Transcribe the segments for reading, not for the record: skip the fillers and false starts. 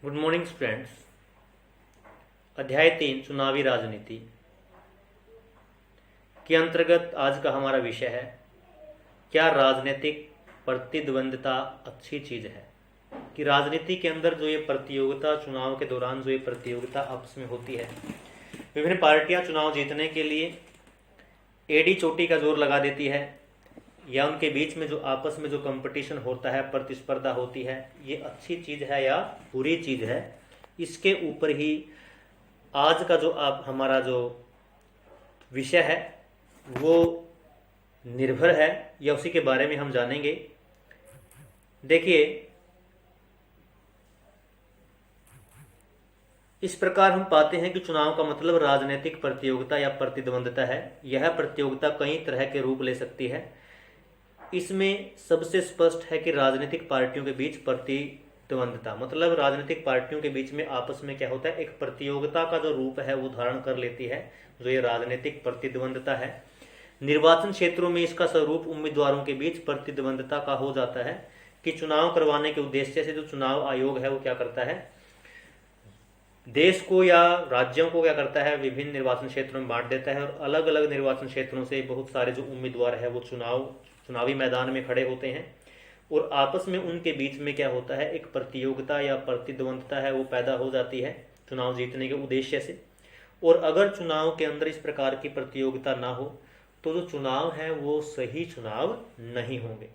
Good morning students. अध्याय 3 चुनावी राजनीति के अंतर्गत आज का हमारा विषय है, क्या राजनीतिक प्रतिद्वंद्विता अच्छी चीज़ है। कि राजनीति के अंदर जो ये प्रतियोगिता, चुनाव के दौरान जो ये प्रतियोगिता आपस में होती है, विभिन्न पार्टियां चुनाव जीतने के लिए एड़ी चोटी का जोर लगा देती है, या उनके बीच में जो आपस में जो कंपटीशन होता है, प्रतिस्पर्धा होती है, ये अच्छी चीज़ है या बुरी चीज़ है, इसके ऊपर ही आज का जो आप हमारा जो विषय है वो निर्भर है, या उसी के बारे में हम जानेंगे। देखिए, इस प्रकार हम पाते हैं कि चुनाव का मतलब राजनीतिक प्रतियोगिता या प्रतिद्वंद्विता है। यह प्रतियोगिता कई तरह के रूप ले सकती है। इसमें सबसे स्पष्ट है कि राजनीतिक पार्टियों के बीच प्रतिद्वंद्विता, मतलब राजनीतिक पार्टियों के बीच में आपस में क्या होता है, एक प्रतियोगिता का जो रूप है वो धारण कर लेती है, जो ये राजनीतिक प्रतिद्वंद्विता है। निर्वाचन क्षेत्रों में इसका स्वरूप उम्मीदवारों के बीच प्रतिद्वंद्विता का हो जाता है कि चुनाव करवाने के उद्देश्य से जो चुनाव आयोग है वो क्या करता है, देश को या राज्यों को क्या करता है, विभिन्न निर्वाचन क्षेत्रों में बांट देता है, और अलग अलग निर्वाचन क्षेत्रों से बहुत सारे जो उम्मीदवार है वो चुनावी मैदान में खड़े होते हैं, और आपस में उनके बीच में क्या होता है, एक प्रतियोगिता या प्रतिद्वंद्विता है वो पैदा हो जाती है चुनाव जीतने के उद्देश्य से। और अगर चुनाव के अंदर इस प्रकार की प्रतियोगिता ना हो तो जो चुनाव है वो सही चुनाव नहीं होंगे,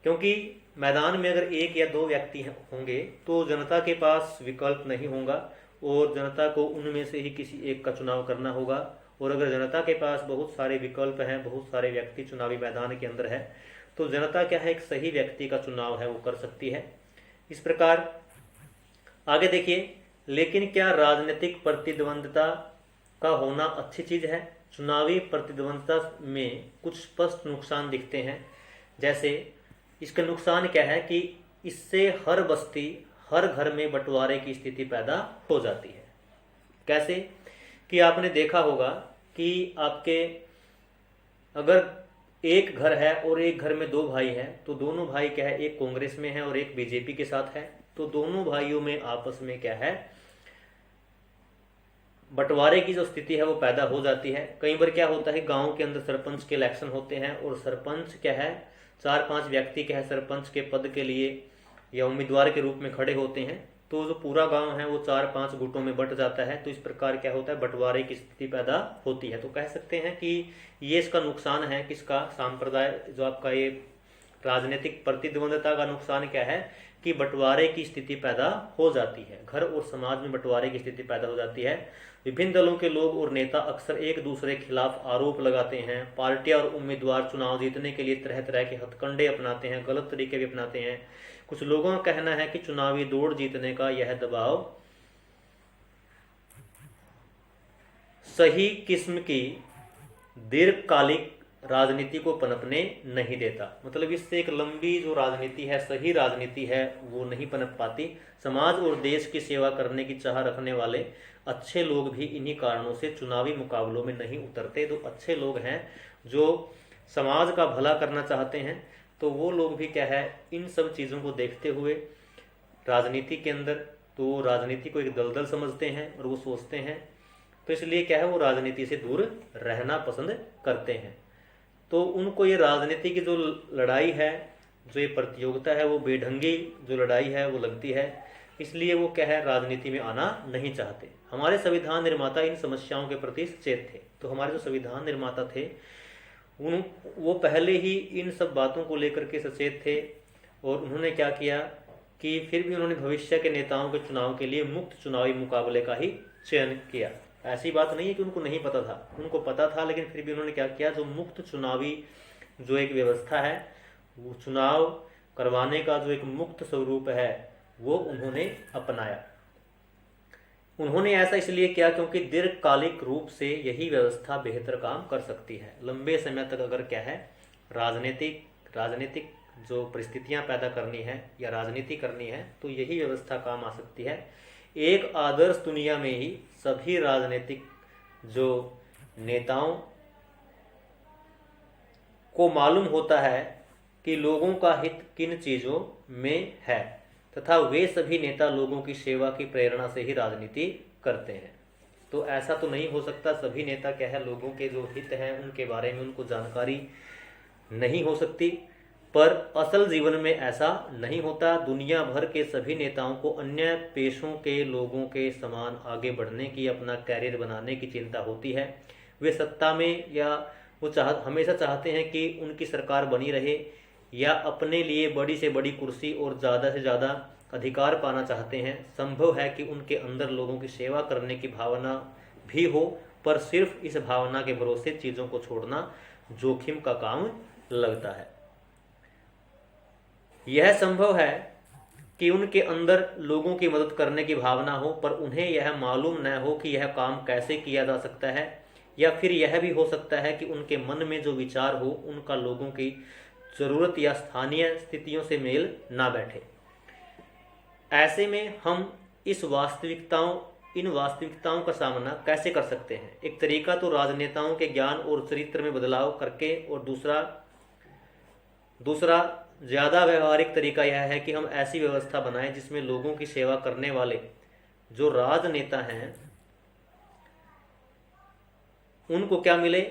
क्योंकि मैदान में अगर एक या दो व्यक्ति होंगे तो जनता के पास विकल्प नहीं होगा, और जनता को उनमें से ही किसी एक का चुनाव करना होगा। और अगर जनता के पास बहुत सारे विकल्प हैं, बहुत सारे व्यक्ति चुनावी मैदान के अंदर है, तो जनता क्या है, एक सही व्यक्ति का चुनाव है वो कर सकती है। इस प्रकार आगे देखिए, लेकिन क्या राजनीतिक प्रतिद्वंद्विता का होना अच्छी चीज है? चुनावी प्रतिद्वंद्विता में कुछ स्पष्ट नुकसान दिखते हैं। जैसे इसका नुकसान क्या है कि इससे हर बस्ती, हर घर में बंटवारे की स्थिति पैदा हो जाती है। कैसे कि आपने देखा होगा कि आपके अगर एक घर है और एक घर में दो भाई हैं, तो दोनों भाई क्या है, एक कांग्रेस में है और एक बीजेपी के साथ है, तो दोनों भाइयों में आपस में क्या है, बंटवारे की जो स्थिति है वो पैदा हो जाती है। कई बार क्या होता है, गांव के अंदर सरपंच के इलेक्शन होते हैं, और सरपंच क्या है, 4-5 व्यक्ति क्या है सरपंच के पद के लिए या उम्मीदवार के रूप में खड़े होते हैं, तो जो पूरा गांव है वो 4-5 गुटों में बंट जाता है। तो इस प्रकार क्या होता है, बंटवारे की स्थिति पैदा होती है। तो कह सकते हैं कि ये इसका नुकसान है, किसका, सांप्रदाय जो आपका ये राजनीतिक प्रतिद्वंद्विता का नुकसान क्या है कि बंटवारे की स्थिति पैदा हो जाती है, घर और समाज में बंटवारे की स्थिति पैदा हो जाती है। विभिन्न दलों के लोग और नेता अक्सर एक दूसरे के खिलाफ आरोप लगाते हैं। पार्टियां और उम्मीदवार चुनाव जीतने के लिए तरह तरह के हथकंडे अपनाते हैं, गलत तरीके भी अपनाते हैं। कुछ लोगों का कहना है कि चुनावी दौड़ जीतने का यह दबाव सही किस्म की दीर्घकालिक राजनीति को पनपने नहीं देता। मतलब इससे एक लंबी जो राजनीति है, सही राजनीति है, वो नहीं पनप पाती। समाज और देश की सेवा करने की चाह रखने वाले अच्छे लोग भी इन्हीं कारणों से चुनावी मुकाबलों में नहीं उतरते। तो अच्छे लोग हैं जो समाज का भला करना चाहते हैं, तो वो लोग भी क्या है, इन सब चीज़ों को देखते हुए राजनीति के अंदर, तो राजनीति को एक दलदल समझते हैं और वो सोचते हैं, तो इसलिए क्या है, वो राजनीति से दूर रहना पसंद करते हैं। तो उनको ये राजनीति की जो लड़ाई है, जो ये प्रतियोगिता है, वो बेढंगी जो लड़ाई है वो लगती है, इसलिए वो क्या है, राजनीति में आना नहीं चाहते। हमारे संविधान निर्माता इन समस्याओं के प्रति सचेत थे। तो हमारे जो संविधान निर्माता थे वो पहले ही इन सब बातों को लेकर के सचेत थे, और उन्होंने क्या किया कि फिर भी उन्होंने भविष्य के नेताओं के चुनाव के लिए मुक्त चुनावी मुकाबले का ही चयन किया। ऐसी बात नहीं है कि उनको नहीं पता था, उनको पता था, लेकिन फिर भी उन्होंने क्या किया, जो मुक्त चुनावी जो एक व्यवस्था है, वो चुनाव करवाने का जो एक मुक्त स्वरूप है वो उन्होंने अपनाया। उन्होंने ऐसा इसलिए किया क्योंकि दीर्घकालिक रूप से यही व्यवस्था बेहतर काम कर सकती है। लंबे समय तक अगर क्या है, राजनीतिक जो परिस्थितियां पैदा करनी है या राजनीति करनी है, तो यही व्यवस्था काम आ सकती है। एक आदर्श दुनिया में ही सभी राजनीतिक जो नेताओं को मालूम होता है कि लोगों का हित किन चीज़ों में है, तथा वे सभी नेता लोगों की सेवा की प्रेरणा से ही राजनीति करते हैं। तो ऐसा तो नहीं हो सकता, सभी नेता क्या है, लोगों के जो हित हैं उनके बारे में उनको जानकारी नहीं हो सकती। पर असल जीवन में ऐसा नहीं होता। दुनिया भर के सभी नेताओं को अन्य पेशों के लोगों के समान आगे बढ़ने की, अपना कैरियर बनाने की चिंता होती है। वे सत्ता में या वो हमेशा चाहते हैं कि उनकी सरकार बनी रहे, या अपने लिए बड़ी से बड़ी कुर्सी और ज़्यादा से ज़्यादा अधिकार पाना चाहते हैं। संभव है कि उनके अंदर लोगों की सेवा करने की भावना भी हो, पर सिर्फ इस भावना के भरोसे चीज़ों को छोड़ना जोखिम का काम लगता है। यह संभव है कि उनके अंदर लोगों की मदद करने की भावना हो, पर उन्हें यह मालूम न हो कि यह काम कैसे किया जा सकता है। या फिर यह भी हो सकता है कि उनके मन में जो विचार हो उनका लोगों की ज़रूरत या स्थानीय स्थितियों से मेल ना बैठे। ऐसे में हम इन वास्तविकताओं का सामना कैसे कर सकते हैं? एक तरीका तो राजनेताओं के ज्ञान और चरित्र में बदलाव करके, और दूसरा ज़्यादा व्यवहारिक तरीका यह है कि हम ऐसी व्यवस्था बनाएं जिसमें लोगों की सेवा करने वाले जो राजनेता हैं उनको क्या मिले?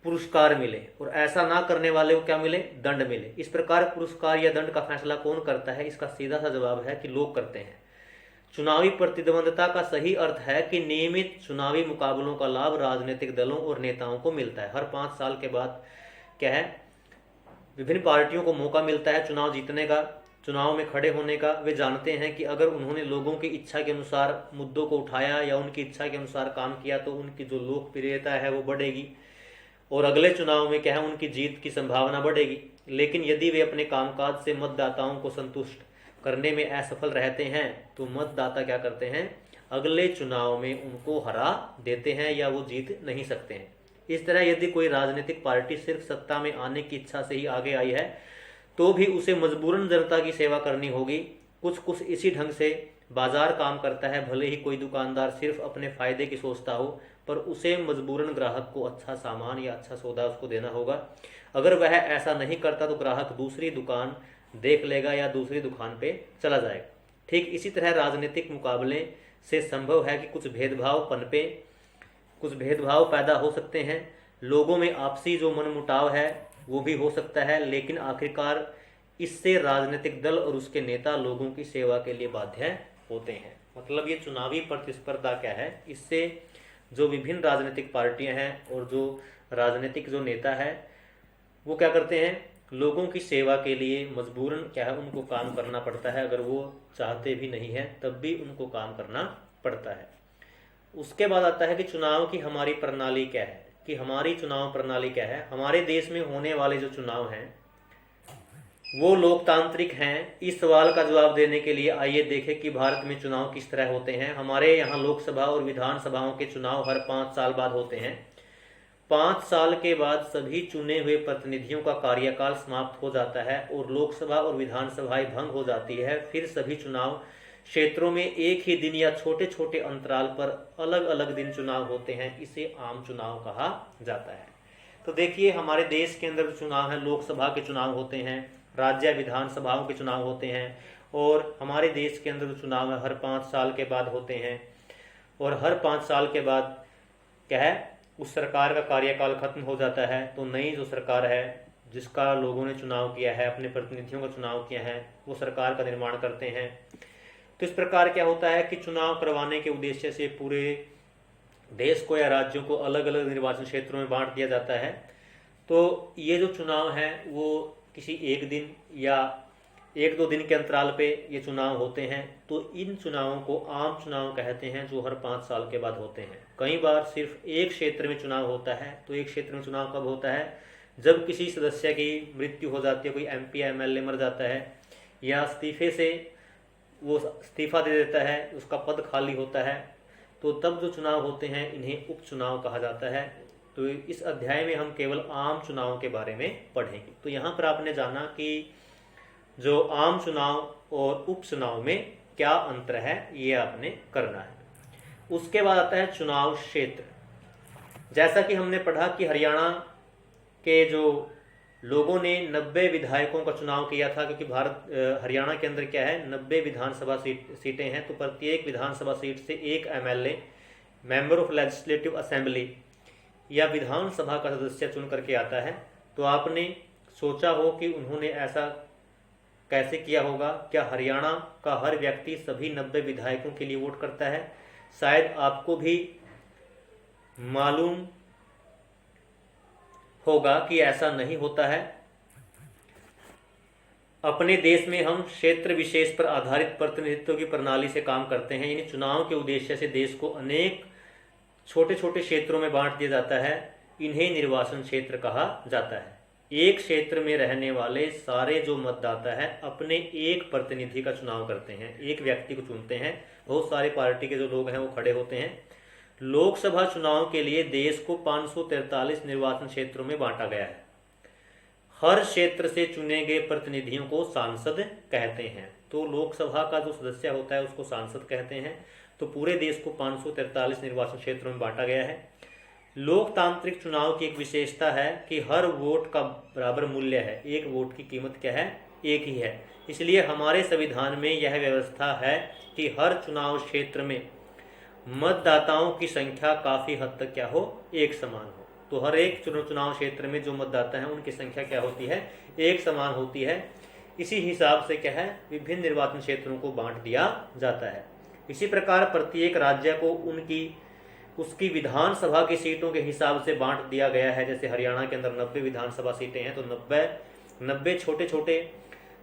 पुरस्कार मिले, और ऐसा ना करने वाले को क्या मिले? दंड मिले। इस प्रकार पुरस्कार या दंड का फैसला कौन करता है? इसका सीधा सा जवाब है कि लोग करते हैं। चुनावी प्रतिद्वंदता का सही अर्थ है कि नियमित चुनावी मुकाबलों का लाभ राजनीतिक दलों और नेताओं को मिलता है। हर 5 साल के बाद क्या है, विभिन्न पार्टियों को मौका मिलता है चुनाव जीतने का, चुनाव में खड़े होने का। वे जानते हैं कि अगर उन्होंने लोगों की इच्छा के अनुसार मुद्दों को उठाया या उनकी इच्छा के अनुसार काम किया तो उनकी जो लोकप्रियता है वो बढ़ेगी, और अगले चुनाव में क्या है, उनकी जीत की संभावना बढ़ेगी। लेकिन यदि वे अपने कामकाज से मतदाताओं को संतुष्ट करने में असफल रहते हैं तो मतदाता क्या करते हैं? अगले चुनाव में उनको हरा देते हैं या वो जीत नहीं सकते हैं। इस तरह यदि कोई राजनीतिक पार्टी सिर्फ सत्ता में आने की इच्छा से ही आगे आई है तो भी उसे मजबूरन जनता की सेवा करनी होगी। कुछ इसी ढंग से बाजार काम करता है। भले ही कोई दुकानदार सिर्फ अपने फायदे की सोचता हो, पर उसे मजबूरन ग्राहक को अच्छा सामान या अच्छा सौदा उसको देना होगा। अगर वह ऐसा नहीं करता तो ग्राहक दूसरी दुकान देख लेगा या दूसरी दुकान पे चला जाएगा। ठीक इसी तरह राजनीतिक मुकाबले से संभव है कि कुछ भेदभाव पैदा हो सकते हैं। लोगों में आपसी जो मनमुटाव है वो भी हो सकता है, लेकिन आखिरकार इससे राजनीतिक दल और उसके नेता लोगों की सेवा के लिए बाध्य होते हैं। मतलब ये चुनावी प्रतिस्पर्धा क्या है, इससे जो विभिन्न राजनीतिक पार्टियां हैं और जो राजनीतिक जो नेता है वो क्या करते हैं, लोगों की सेवा के लिए मजबूरन क्या है, उनको काम करना पड़ता है। अगर वो चाहते भी नहीं है तब भी उनको काम करना पड़ता है। उसके बाद आता है कि चुनाव की हमारी प्रणाली क्या है, कि हमारी चुनाव प्रणाली क्या है। हमारे देश में होने वाले जो चुनाव हैं वो लोकतांत्रिक हैं। इस सवाल का जवाब देने के लिए आइए देखें कि भारत में चुनाव किस तरह होते हैं। हमारे यहाँ लोकसभा और विधानसभाओं के चुनाव हर 5 साल बाद होते हैं। 5 साल के बाद सभी चुने हुए प्रतिनिधियों का कार्यकाल समाप्त हो जाता है और लोकसभा और विधानसभाएं भंग हो जाती है। फिर सभी चुनाव क्षेत्रों में एक ही दिन या छोटे छोटे अंतराल पर अलग अलग दिन चुनाव होते हैं। इसे आम चुनाव कहा जाता है। तो देखिए हमारे देश के अंदर चुनाव है, लोकसभा के चुनाव होते हैं, राज्य विधानसभाओं के चुनाव होते हैं, और हमारे देश के अंदर चुनाव है हर 5 साल के बाद होते हैं। और हर 5 साल के बाद क्या है, उस सरकार का कार्यकाल खत्म हो जाता है। तो नई जो सरकार है जिसका लोगों ने चुनाव किया है, अपने प्रतिनिधियों का चुनाव किया है, वो सरकार का निर्माण करते हैं। तो इस प्रकार क्या होता है कि चुनाव करवाने के उद्देश्य से पूरे देश को या राज्यों को अलग अलग निर्वाचन क्षेत्रों में बांट दिया जाता है। तो ये जो चुनाव है वो किसी एक दिन या 1-2 दिन के अंतराल पे ये चुनाव होते हैं। तो इन चुनावों को आम चुनाव कहते हैं, जो हर 5 साल के बाद होते हैं। कई बार सिर्फ एक क्षेत्र में चुनाव होता है। तो एक क्षेत्र में चुनाव कब होता है, जब किसी सदस्य की मृत्यु हो जाती है, कोई MP या MLA मर जाता है, या इस्तीफे से वो इस्तीफा दे देता है, उसका पद खाली होता है, तो तब जो चुनाव होते हैं इन्हें उपचुनाव कहा जाता है। तो इस अध्याय में हम केवल आम चुनाव के बारे में पढ़ेंगे। तो यहाँ पर आपने जाना कि जो आम चुनाव और उपचुनाव में क्या अंतर है, ये आपने करना है। उसके बाद आता है चुनाव क्षेत्र। जैसा कि हमने पढ़ा कि हरियाणा के जो लोगों ने 90 विधायकों का चुनाव किया था, क्योंकि हरियाणा के अंदर क्या है, 90 विधानसभा सीटें हैं, तो प्रत्येक विधानसभा सीट से एक MLA, member of legislative assembly या विधानसभा का सदस्य चुन करके आता है। तो आपने सोचा हो कि उन्होंने ऐसा कैसे किया होगा? क्या हरियाणा का हर व्यक्ति सभी 90 विधायकों के लिए वोट करता है? शायद आपको भी मालूम होगा कि ऐसा नहीं होता है। अपने देश में हम क्षेत्र विशेष पर आधारित प्रतिनिधित्व की प्रणाली से काम करते हैं, यानी चुनाव के उद्देश्य से देश को अनेक छोटे छोटे क्षेत्रों में बांट दिया जाता है। इन्हें निर्वाचन क्षेत्र कहा जाता है। एक क्षेत्र में रहने वाले सारे जो मतदाता हैं अपने एक प्रतिनिधि का चुनाव करते हैं, एक व्यक्ति को चुनते हैं। बहुत सारे पार्टी के जो लोग हैं वो खड़े होते हैं। लोकसभा चुनाव के लिए देश को 543 निर्वाचन क्षेत्रों में बांटा गया है। हर क्षेत्र से चुने गए प्रतिनिधियों को सांसद कहते हैं। तो लोकसभा का जो सदस्य होता है उसको सांसद कहते हैं। तो पूरे देश को 543 निर्वाचन क्षेत्रों में बांटा गया है। लोकतांत्रिक चुनाव की एक विशेषता है कि हर वोट का बराबर मूल्य है। एक वोट की कीमत क्या है? एक ही है। इसलिए हमारे संविधान में यह व्यवस्था है कि हर चुनाव क्षेत्र में मतदाताओं की संख्या काफी हद तक क्या हो? एक समान हो। तो हर एक चुनाव क्षेत्र में जो मतदाता हैं उनकी संख्या क्या होती है? एक समान होती है। इसी हिसाब से क्या है, विभिन्न निर्वाचन क्षेत्रों को बांट दिया जाता है। इसी प्रकार प्रत्येक राज्य को उसकी विधानसभा की सीटों के हिसाब से बांट दिया गया है। जैसे हरियाणा के अंदर 90 विधानसभा सीटें हैं, तो 90 छोटे छोटे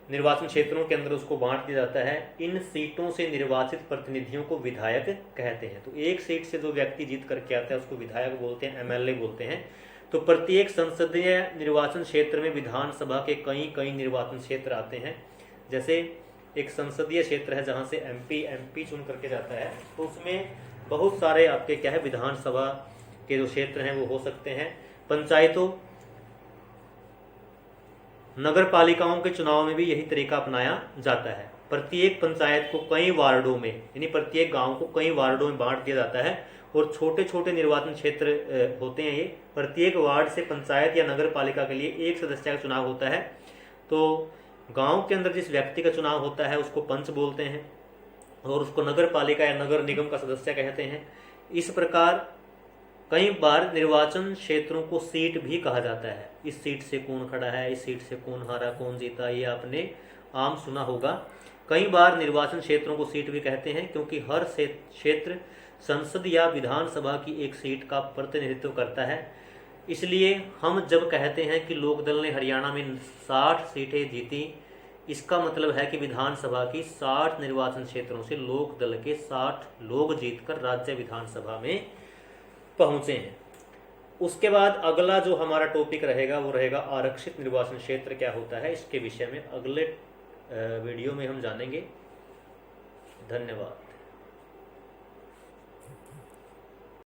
निर्वाचन क्षेत्रों के अंदर उसको बांट दिया जाता है। इन सीटों से निर्वाचित प्रतिनिधियों को विधायक कहते हैं। तो एक सीट से जो व्यक्ति जीत करके आता है उसको विधायक बोलते हैं, एमएलए बोलते हैं। तो प्रत्येक संसदीय निर्वाचन क्षेत्र में विधानसभा के कई निर्वाचन क्षेत्र आते हैं। जैसे एक संसदीय क्षेत्र है जहां से एमपी चुन करके जाता है, तो उसमें बहुत सारे आपके क्या है, विधानसभा के जो क्षेत्र हैं वो हो सकते हैं। पंचायतों, नगर पालिकाओं के चुनाव में भी यही तरीका अपनाया जाता है। प्रत्येक पंचायत को कई वार्डों में, यानी प्रत्येक गांव को कई वार्डों में बांट दिया जाता है और छोटे छोटे निर्वाचन क्षेत्र होते हैं ये। प्रत्येक वार्ड से पंचायत या नगर पालिका के लिए एक सदस्य का चुनाव होता है। तो गांव के अंदर जिस व्यक्ति का चुनाव होता है उसको पंच बोलते हैं और उसको नगर पालिका या नगर निगम का सदस्य कहते हैं। इस प्रकार कई बार निर्वाचन क्षेत्रों को सीट भी कहा जाता है। इस सीट से कौन खड़ा है, इस सीट से कौन हारा, कौन जीता, ये आपने आम सुना होगा। कई बार निर्वाचन क्षेत्रों को सीट भी कहते हैं क्योंकि हर क्षेत्र संसद या विधानसभा की एक सीट का प्रतिनिधित्व करता है। इसलिए हम जब कहते हैं कि लोकदल ने हरियाणा में 60 सीटें जीती, इसका मतलब है कि विधानसभा की 60 निर्वाचन क्षेत्रों से लोकदल के 60 लोग जीतकर राज्य विधानसभा में पहुंचे हैं। उसके बाद अगला जो हमारा टॉपिक रहेगा वो रहेगा आरक्षित निर्वाचन क्षेत्र क्या होता है। इसके विषय में अगले वीडियो में हम जानेंगे। धन्यवाद।